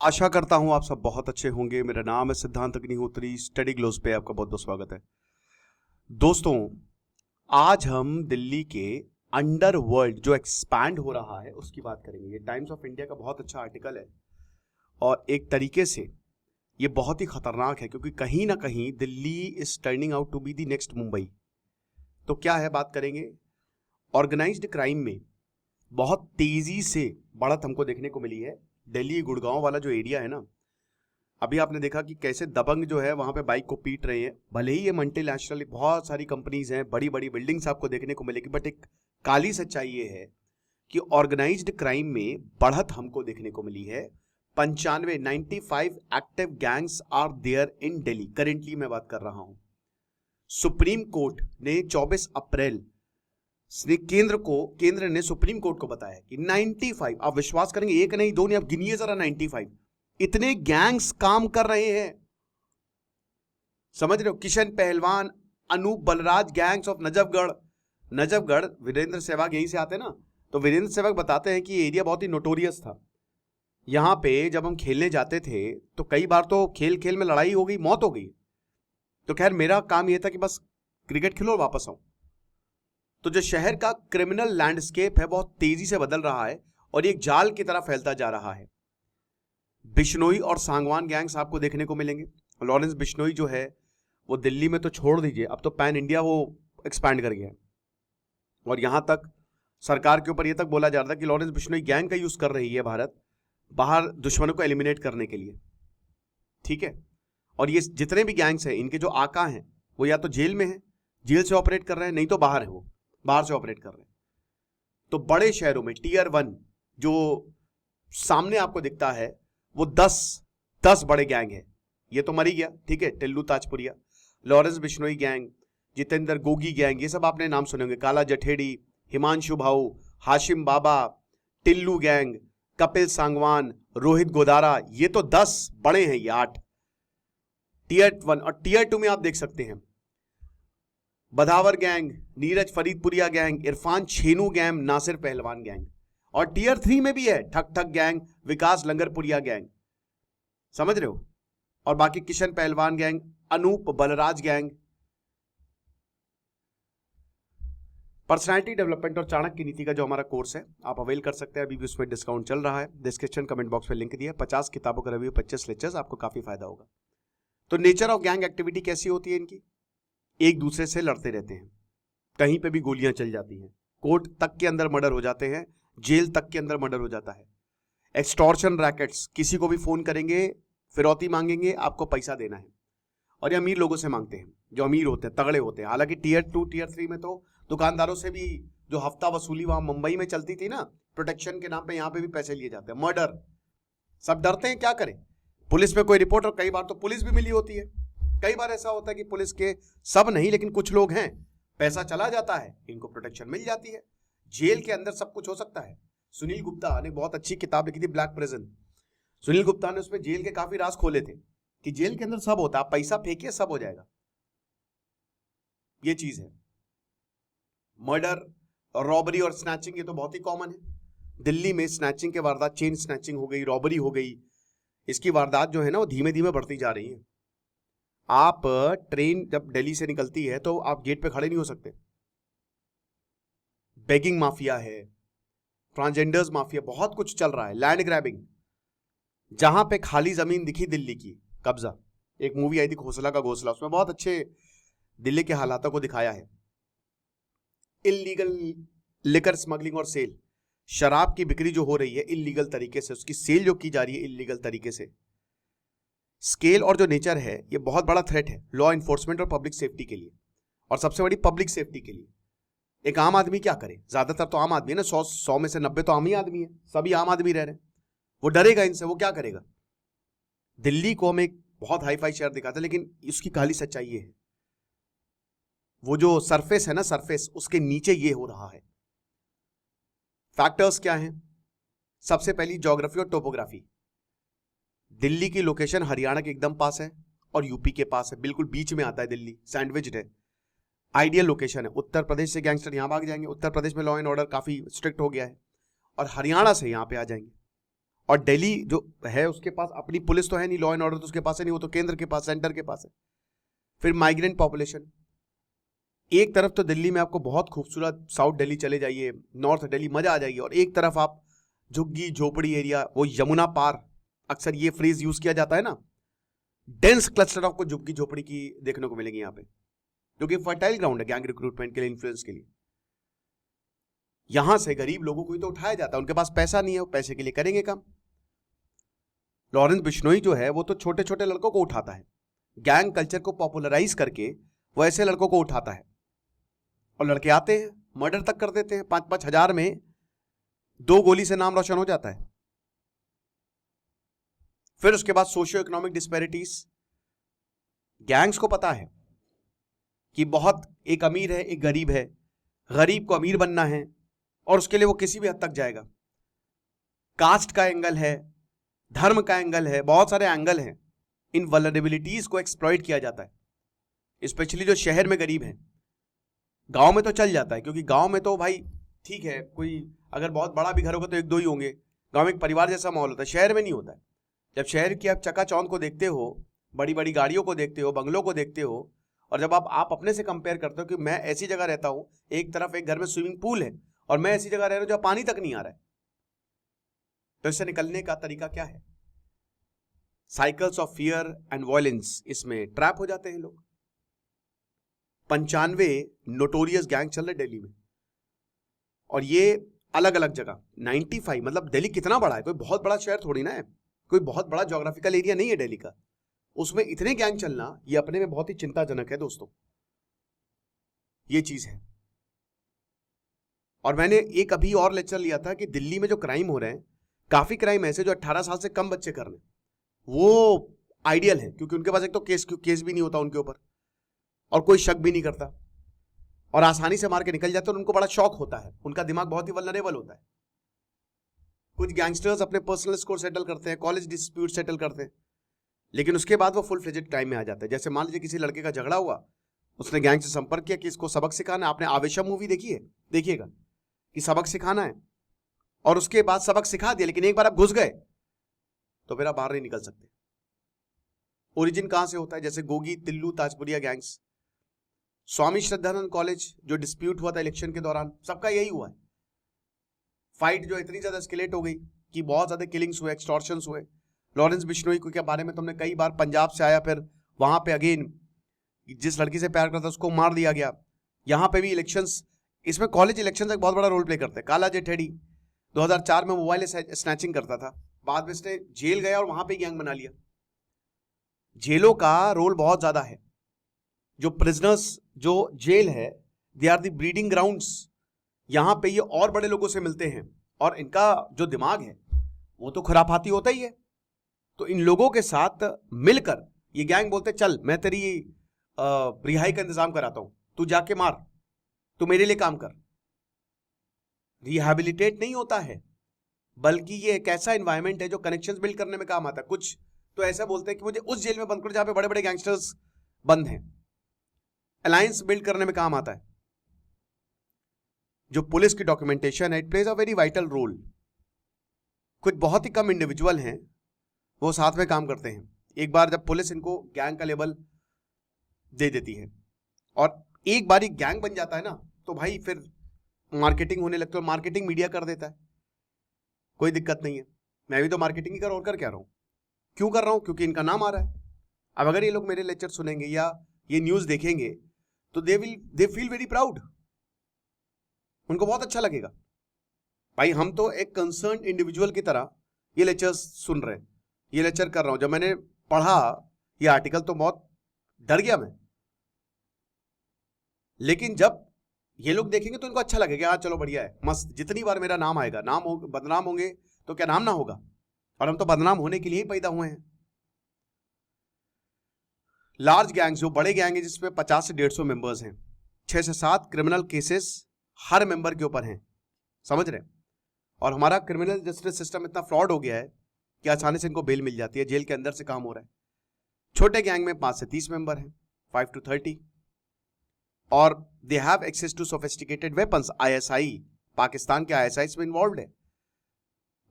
आशा करता हूं आप सब बहुत अच्छे होंगे। मेरा नाम है सिद्धांत अग्निहोत्री। स्टडी ग्लोस पे आपका बहुत बहुत स्वागत है। दोस्तों, आज हम दिल्ली के अंडरवर्ल्ड जो एक्सपैंड हो रहा है उसकी बात करेंगे। ये टाइम्स ऑफ इंडिया का बहुत अच्छा आर्टिकल है और एक तरीके से ये बहुत ही खतरनाक है क्योंकि कहीं ना कहीं Delhi is turning out to be the next Mumbai. तो क्या है, बात करेंगे। ऑर्गेनाइज्ड क्राइम में बहुत तेजी से बढ़त हमको देखने को मिली है। दिल्ली गुड़गांव वाला जो एरिया है ना, अभी आपने देखा कि कैसे दबंग जो है वहां पे बाइक को पीट रहे हैं। भले ही ये मल्टीनेशनल बहुत सारी कंपनीज हैं, बड़ी बड़ी बिल्डिंग्स आपको देखने को मिलेगी, बट एक काली सच्चाई ये है कि ऑर्गेनाइज्ड क्राइम में बढ़त हमको देखने को मिली है। 95 active gangs are there in Delhi. Currently मैं बात कर रहा हूं। सुप्रीम कोर्ट ने 24 अप्रैल केंद्र ने सुप्रीम कोर्ट को बताया कि 95, आप विश्वास करेंगे, एक नहीं दो नहीं, आप गिनिए जरा, 95 इतने गैंग्स काम कर रहे हैं। समझ रहे हो? किशन पहलवान, अनूप बलराज गैंग्स ऑफ नजफगढ़ वीरेंद्र सहवाग यहीं से आते हैं ना, तो वीरेंद्र सहवाग बताते हैं कि ये एरिया बहुत ही नोटोरियस था। यहां पे जब हम खेलने जाते थे तो कई बार तो खेल खेल में लड़ाई हो गई, मौत हो गई। तो खैर मेरा काम यह था कि बस क्रिकेट खेलो और वापस आओ। तो जो शहर का क्रिमिनल लैंडस्केप है बहुत तेजी से बदल रहा है और एक जाल की तरह फैलता जा रहा है। बिश्नोई और सांगवान गैंग्स आपको देखने को मिलेंगे। लॉरेंस बिश्नोई जो है वो दिल्ली में तो छोड़ दीजिए, अब तो पैन इंडिया वो एक्सपैंड कर गया। और यहां तक सरकार के ऊपर यह तक बोला जा रहा था कि लॉरेंस बिश्नोई गैंग का यूज कर रही है भारत बाहर दुश्मनों को एलिमिनेट करने के लिए। ठीक है। और ये जितने भी गैंग्स हैं, इनके जो आका हैं वो या तो जेल में है, जेल से ऑपरेट कर रहे हैं, नहीं तो बाहर है, वो बाहर से ऑपरेट कर रहे हैं। तो बड़े शहरों में टियर 1 जो सामने आपको दिखता है वो 10 बड़े गैंग है। ये तो मर ही गया, ठीक है, Tillu Tajpuriya, Lawrence Bishnoi gang, Jitendra Gogi gang, ये सब आपने नाम सुने होंगे। काला जठेड़ी, हिमांशु भाऊ, हाशिम बाबा, टिल्लू गैंग, कपिल सांगवान, रोहित गोदारा, ये तो 10 बड़े हैं, ये 8 टियर 1। और टियर 2 में आप देख सकते हैं Badhawar gang, Neeraj Faridpuria gang, Irfan Chhenu gang, Nasir Pehlwan gang. और टियर 3 में भी है ठक ठक गैंग, विकास लंगरपुरिया गैंग। समझ रहे हो? और बाकी Kishan Pehalwan gang, Anup Balraj gang. Personality development और चाणक्य नीति का जो हमारा कोर्स है आप अवेल कर सकते हैं, अभी भी उसमें डिस्काउंट चल रहा है। डिस्क्रिप्शन कमेंट बॉक्स में लिंक दिया है। 50 किताबों का रिव्यू, 25 लेक्चर्स, आपको काफी फायदा होगा। तो नेचर ऑफ गैंग एक्टिविटी कैसी होती है इनकी? एक दूसरे से लड़ते रहते हैं, कहीं पे भी गोलियां चल जाती हैं, कोर्ट तक के अंदर मर्डर हो जाते हैं, जेल तक के अंदर मर्डर हो जाता है। एक्सटॉर्शन रैकेट्स, किसी को भी फोन करेंगे, फिरौती मांगेंगे, आपको पैसा देना है। और ये अमीर लोगों से मांगते हैं, जो अमीर होते हैं, तगड़े होते हैं। हालांकि टियर 2 टियर 3 में तो दुकानदारों से भी जो हफ्ता वसूली वहां मुंबई में चलती थी ना, प्रोटेक्शन के नाम पे, यहां पे भी पैसे लिए जाते हैं। मर्डर, सब डरते हैं, क्या करें। पुलिस में कोई रिपोर्ट, और कई बार तो पुलिस भी मिली होती है। कई बार ऐसा होता है कि पुलिस के, सब नहीं लेकिन कुछ लोग हैं, पैसा चला जाता है, इनको प्रोटेक्शन मिल जाती है। जेल के अंदर सब कुछ हो सकता है। सुनील गुप्ता ने बहुत अच्छी किताब लिखी थी, ब्लैक प्रिजन। सुनील गुप्ता ने उसमें जेल के काफी राज खोले थे कि जेल के अंदर सब होता है, आप पैसा फेंकिए सब हो जाएगा। ये चीज है। मर्डर, रॉबरी और स्नैचिंग, ये तो बहुत ही कॉमन है दिल्ली में। स्नैचिंग के वारदात, चेन स्नैचिंग हो गई, रॉबरी हो गई, इसकी वारदात जो है ना वो धीमे धीमे बढ़ती जा रही है। आप ट्रेन जब दिल्ली से निकलती है तो आप गेट पे खड़े नहीं हो सकते। बेगिंग माफिया है, ट्रांसजेंडर्स माफिया, बहुत कुछ चल रहा है। लैंड ग्रैबिंग, जहां पे खाली जमीन दिखी दिल्ली की, कब्जा। एक मूवी आई थी घोसला का घोसला, उसमें बहुत अच्छे दिल्ली के हालातों को दिखाया है। इलीगल लिकर स्मगलिंग और सेल, शराब की बिक्री जो हो रही है इलीगल तरीके से, उसकी सेल जो की जा रही है इलीगल तरीके से। स्केल और जो नेचर है ये बहुत बड़ा थ्रेट है लॉ एनफोर्समेंट और पब्लिक सेफ्टी के लिए, और सबसे बड़ी पब्लिक सेफ्टी के लिए। एक आम आदमी क्या करे? ज्यादातर तो आम आदमी है ना, 100 में से 90 तो आम ही आदमी है, सभी आम आदमी रह रहे हैं। वो डरेगा इनसे, वो क्या करेगा? दिल्ली को हम एक बहुत हाई फाई शहर दिखाते हैं, लेकिन इसकी काली सच्चाई ये है, वो जो सरफेस है ना, सरफेस, उसके नीचे ये हो रहा है। फैक्टर्स क्या हैं? सबसे पहली ज्योग्राफी और टोपोग्राफी। दिल्ली की लोकेशन हरियाणा के एकदम पास है और यूपी के पास है, बिल्कुल बीच में आता है दिल्ली, सैंडविच्ड है। आइडियल लोकेशन है। उत्तर प्रदेश से गैंगस्टर यहां भाग जाएंगे, उत्तर प्रदेश में लॉ एंड ऑर्डर काफी स्ट्रिक्ट हो गया है, और हरियाणा से यहां पे आ जाएंगे। और दिल्ली जो है उसके पास अपनी पुलिस तो है नहीं, लॉ एंड ऑर्डर तो उसके पास है नहीं, वो तो केंद्र के पास, सेंटर के पास है। फिर माइग्रेंट पॉपुलेशन, एक तरफ तो दिल्ली में आपको बहुत खूबसूरत साउथ दिल्ली चले जाइए, नॉर्थ दिल्ली मजा आ जाएगी, और एक तरफ आप झुग्गी झोपड़ी एरिया, वो यमुना पार, अक्सर ये फ्रेज यूज किया जाता है ना, डेंस क्लस्टर आपको झुग्गी झोपड़ी की देखने को मिलेगी यहाँ पे, जो कि फर्टाइल ग्राउंड है गैंग रिक्रूटमेंट के लिए, इन्फ्लुएंस के लिए। यहां से गरीब लोगों को ही तो उठाया जाता है, उनके पास पैसा नहीं है, वो पैसे के लिए करेंगे काम। लॉरेंस बिश्नोई जो है वो तो छोटे छोटे लड़कों को उठाता है, गैंग कल्चर को पॉपुलराइज करके वो ऐसे लड़कों को उठाता है, और लड़के आते हैं मर्डर तक कर देते हैं, 5-5 हजार में 2 गोली से नाम रोशन हो जाता है। फिर उसके बाद सोशियो इकोनॉमिक डिस्पैरिटीज, गैंग्स को पता है कि बहुत एक अमीर है एक गरीब है, गरीब को अमीर बनना है और उसके लिए वो किसी भी हद तक जाएगा। कास्ट का एंगल है, धर्म का एंगल है, बहुत सारे एंगल हैं, इन वल्नरेबिलिटीज को एक्सप्लॉइट किया जाता है। स्पेशली जो शहर में गरीब हैं, गांव में तो चल जाता है, क्योंकि गांव में तो भाई ठीक है, कोई अगर बहुत बड़ा भी घर होगा तो 1-2 ही होंगे, गांव में एक परिवार जैसा माहौल होता है, शहर में नहीं होता है। जब शहर की आप चकाचौंध को देखते हो, बड़ी बड़ी गाड़ियों को देखते हो, बंगलों को देखते हो, और जब आप अपने से कंपेयर करते हो कि मैं ऐसी जगह रहता हूं, एक तरफ एक घर में स्विमिंग पूल है और मैं ऐसी जगह रह रहा हूं जहां पानी तक नहीं आ रहा है, तो इससे निकलने का तरीका क्या है? Cycles of fear and violence, इसमें ट्रैप हो जाते हैं लोग। 95 नोटोरियस गैंग चल रहे दिल्ली में, और ये अलग अलग जगह। 95 मतलब दिल्ली कितना बड़ा है, कोई बहुत बड़ा शहर थोड़ी ना है, कोई बहुत बड़ा ज्योग्राफिकल एरिया नहीं है दिल्ली का, उसमें इतने गैंग चलना ये अपने में बहुत ही चिंताजनक है दोस्तों, ये चीज है। और मैंने एक अभी और लेक्चर लिया था कि दिल्ली में जो क्राइम हो रहे हैं, काफी क्राइम ऐसे जो 18 साल से कम बच्चे कर रहे हैं, वो आइडियल है, क्योंकि उनके पास एक तो केस भी नहीं होता उनके ऊपर, और कोई शक भी नहीं करता, और आसानी से मार के निकल जाते हैं, और उनको बड़ा शौक होता है, उनका दिमाग बहुत ही वल्नरेबल होता है। कुछ गैंगस्टर्स अपने पर्सनल स्कोर सेटल करते हैं, कॉलेज डिस्प्यूट सेटल करते हैं, लेकिन उसके बाद वो फुल फ्लेजेड टाइम में आ जाता है। जैसे मान लीजिए किसी लड़के का झगड़ा हुआ, उसने गैंग से संपर्क किया कि इसको सबक सिखाना है, आपने आवेशम मूवी देखी है, देखिएगा कि सबक सिखाना है, और उसके बाद सबक सिखा दिया, लेकिन एक बार आप घुस गए तो फिर आप बाहर नहीं निकल सकते। ओरिजिन कहां से होता है? जैसे गोगी, तिल्लू, ताजपुरिया गैंग्स, स्वामी श्रद्धानंद कॉलेज जो डिस्प्यूट हुआ था इलेक्शन के दौरान, सबका यही हुआ है। फाइट जो इतनी ज्यादा एस्केलेट हो गई कि बहुत ज्यादा किलिंग्स हुए, एक्सटॉर्शंस हुए। लॉरेंस बिश्नोई के बारे में तुमने कई बार, पंजाब से आया, फिर वहां पे अगेन जिस लड़की से प्यार करता उसको मार दिया गया। यहां पे भी इलेक्शंस, इसमें कॉलेज इलेक्शंस एक बहुत बड़ा रोल प्ले करते हैं। काला जेठेड़ी 2004 में मोबाइल स्नैचिंग करता था, बाद में इसने जेल गया और वहां पे गैंग बना लिया। जेलों का रोल बहुत ज्यादा है, जो प्रिजनर्स, जो जेल है, they are the breeding grounds. यहां पे ये और बड़े लोगों से मिलते हैं, और इनका जो दिमाग है वो तो खुराफाती होता ही है। तो इन लोगों के साथ मिलकर ये गैंग बोलते चल मैं तेरी रिहाई का इंतजाम कराता हूं, तू जाके मार, तू मेरे लिए काम कर। रिहैबिलिटेट नहीं होता है, बल्कि ये एक ऐसा एनवायरनमेंट है जो कनेक्शंस बिल्ड करने में काम आता है। कुछ तो ऐसा बोलते हैं कि मुझे उस जेल में बंद करो जहां पे बड़े बड़े गैंगस्टर्स बंद हैं। अलायंस बिल्ड करने में काम आता है। जो पुलिस की डॉक्यूमेंटेशन है, it plays a very vital role. कुछ बहुत ही कम इंडिविजुअल हैं वो साथ में काम करते हैं। एक बार जब पुलिस इनको गैंग का लेबल दे देती है और एक बार ही गैंग बन जाता है ना, तो भाई फिर मार्केटिंग होने लगती है, मार्केटिंग मीडिया कर देता है, कोई दिक्कत नहीं है। मैं भी तो मार्केटिंग ही कर और कर क्या रहा हूं, क्यों कर रहा हूं? क्योंकि इनका नाम आ रहा है। अब अगर ये लोग मेरे लेक्चर सुनेंगे या ये न्यूज देखेंगे तो दे फील वेरी प्राउड, उनको बहुत अच्छा लगेगा। भाई हम तो एक कंसर्न इंडिविजुअल की तरह ये लेक्चर्स सुन रहे हैं, ये लेक्चर कर रहा हूं। जब मैंने पढ़ा ये आर्टिकल तो बहुत डर गया मैं, लेकिन जब ये लोग देखेंगे तो इनको अच्छा लगेगा, हाँ चलो बढ़िया है, मस्त। जितनी बार मेरा नाम आएगा, नाम हो, बदनाम होंगे तो क्या नाम ना होगा, और हम तो बदनाम होने के लिए ही पैदा हुए हैं। लार्ज गैंग्स, जो बड़े गैंग है जिसमें 50 से 150 मेंबर्स हैं, 6 से 7 क्रिमिनल केसेस हर मेंबर के ऊपर हैं, समझ रहे हैं? और हमारा क्रिमिनल जस्टिस सिस्टम इतना फ्रॉड हो गया है कि आसानी से इनको बेल मिल जाती है, जेल के अंदर से काम हो रहा है। छोटे गैंग में 5 से 30 मेंबर हैं, 5 to 30, और they have access to sophisticated weapons. ISI, Pakistan के ISI इसमें इन्वॉल्व है।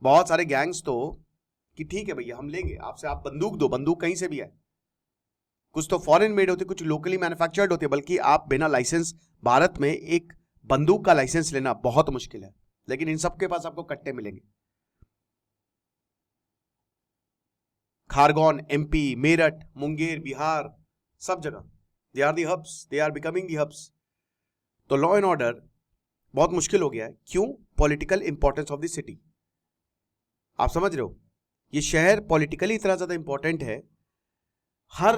बहुत सारे गैंग्स तो कि ठीक है भैया हम लेंगे आपसे, आप बंदूक दो, बंदूक कहीं से भी आए, कुछ तो फॉरेन मेड होती है, कुछ लोकली मैन्युफैक्चर्ड होती है, बल्कि आप बिना लाइसेंस, भारत में एक बंदूक का लाइसेंस लेना बहुत मुश्किल है, लेकिन इन सबके पास आपको कट्टे मिलेंगे। खारगोन, एमपी, मेरठ, मुंगेर, बिहार, सब जगह they are the hubs, they are becoming the hubs. तो लॉ एंड ऑर्डर बहुत मुश्किल हो गया है। क्यों? Political importance of the city. आप समझ रहे हो, ये शहर पॉलिटिकली इतना ज्यादा इंपॉर्टेंट है, हर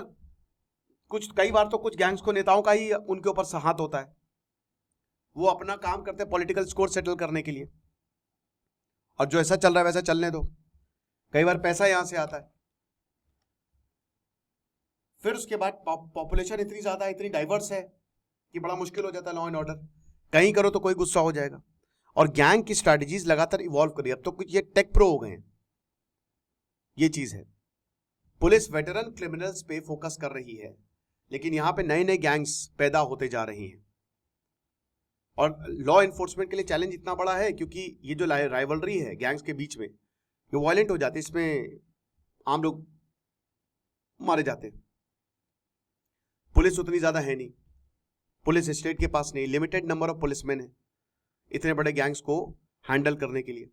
कुछ, कई बार तो कुछ गैंग्स को, नेताओं का ही उनके ऊपर हाथ होता है, वो अपना काम करते हैं पॉलिटिकल स्कोर सेटल करने के लिए, और जो ऐसा चल रहा है वैसा चलने दो। कई बार पैसा यहां से आता है, फिर उसके बाद पॉपुलेशन इतनी ज्यादा है, इतनी डाइवर्स है कि बड़ा मुश्किल हो जाता है लॉ एंड ऑर्डर। कहीं करो तो कोई गुस्सा हो जाएगा, और गैंग की स्ट्रैटेजीज लगातार इवॉल्व करी। अब तो कुछ ये टेक प्रो हो गए हैं, ये चीज है। पुलिस वेटरन क्रिमिनल्स पे फोकस कर रही है, लेकिन यहां पे नए नए गैंग्स पैदा होते जा रही हैं, और लॉ एनफोर्समेंट के लिए चैलेंज इतना बड़ा है क्योंकि ये जो राइवलरी है गैंग्स के बीच में, ये वायलेंट हो जाती है, इसमें आम लोग मारे जाते हैं। पुलिस उतनी ज्यादा है नहीं, पुलिस स्टेट के पास नहीं, लिमिटेड नंबर ऑफ पुलिसमैन है इतने बड़े गैंग्स को हैंडल करने के लिए।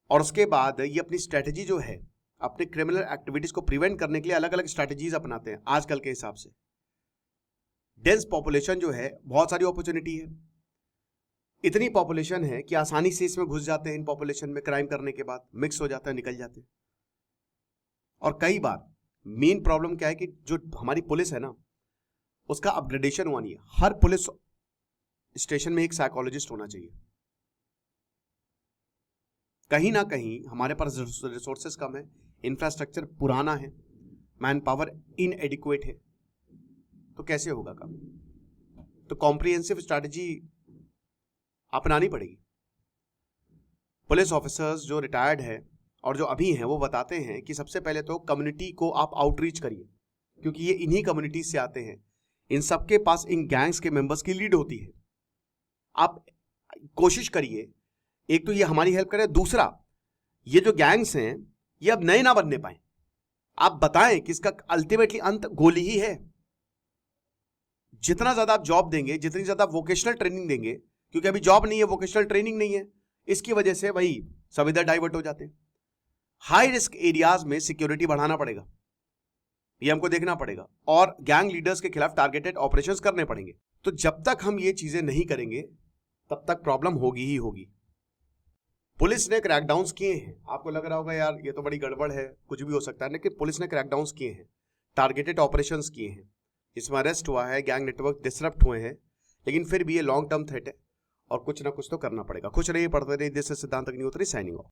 और उसके बाद ये अपनी स्ट्रेटेजी जो है, अपने क्रिमिनल एक्टिविटीज को प्रिवेंट करने के लिए अलग अलग स्ट्रेटेजीज अपनाते हैं आजकल के हिसाब से। डेंस पॉपुलेशन जो है, बहुत सारी अपॉर्चुनिटी है, इतनी पॉपुलेशन है कि आसानी से इसमें घुस जाते हैं, इन पॉपुलेशन में क्राइम करने के बाद मिक्स हो जाता है, निकल जाते हैं। और कई बार मेन प्रॉब्लम क्या है कि जो हमारी पुलिस है ना, उसका अपग्रेडेशन हुआ नहीं है। हर पुलिस स्टेशन में एक साइकोलॉजिस्ट होना चाहिए। कहीं ना कहीं हमारे पास रिसोर्सेस कम है, इंफ्रास्ट्रक्चर पुराना है, मैन पावर इनएडिक्वेट है, तो कैसे होगा काम? तो कॉम्प्रिहेंसिव स्ट्रैटेजी अपनानी पड़ेगी। पुलिस ऑफिसर्स जो रिटायर्ड है और जो अभी हैं, वो बताते हैं कि सबसे पहले तो कम्युनिटी को आप आउटरीच करिए, क्योंकि ये इन्हीं कम्युनिटी से आते हैं, इन सबके पास इन गैंग्स के मेंबर्स की लीड होती है। आप कोशिश करिए, एक तो ये हमारी हेल्प करे, दूसरा ये जो गैंग्स हैं ये अब नए ना बनने पाए। आप बताएं कि इसका अल्टीमेटली अंत गोली ही है। जितना ज्यादा आप जॉब देंगे, जितनी ज्यादा वोकेशनल ट्रेनिंग देंगे, क्योंकि अभी जॉब नहीं है, वोकेशनल ट्रेनिंग नहीं है, इसकी वजह से वही सब इधर डाइवर्ट हो जाते हैं। हाई रिस्क एरियाज में सिक्योरिटी बढ़ाना पड़ेगा, ये हमको देखना पड़ेगा, और गैंग लीडर्स के खिलाफ टारगेटेड ऑपरेशंस करने पड़ेंगे। तो जब तक हम ये चीजें नहीं करेंगे तब तक प्रॉब्लम होगी ही होगी। पुलिस ने क्रैकडाउन्स किए हैं, आपको लग रहा होगा यार ये तो बड़ी गड़बड़ है, कुछ भी हो सकता है, लेकिन पुलिस ने क्रैकडाउन्स किए हैं, टारगेटेड ऑपरेशंस किए हैं, इसमें अरेस्ट हुआ है, गैंग नेटवर्क डिसरप्ट हुए हैं, लेकिन फिर भी ये लॉन्ग टर्म थ्रेट है और कुछ ना कुछ तो करना पड़ेगा। खुश रहिए, पढ़ते रहिए। दिस इज सिद्धांत अग्निहोत्री साइनिंग ऑफ।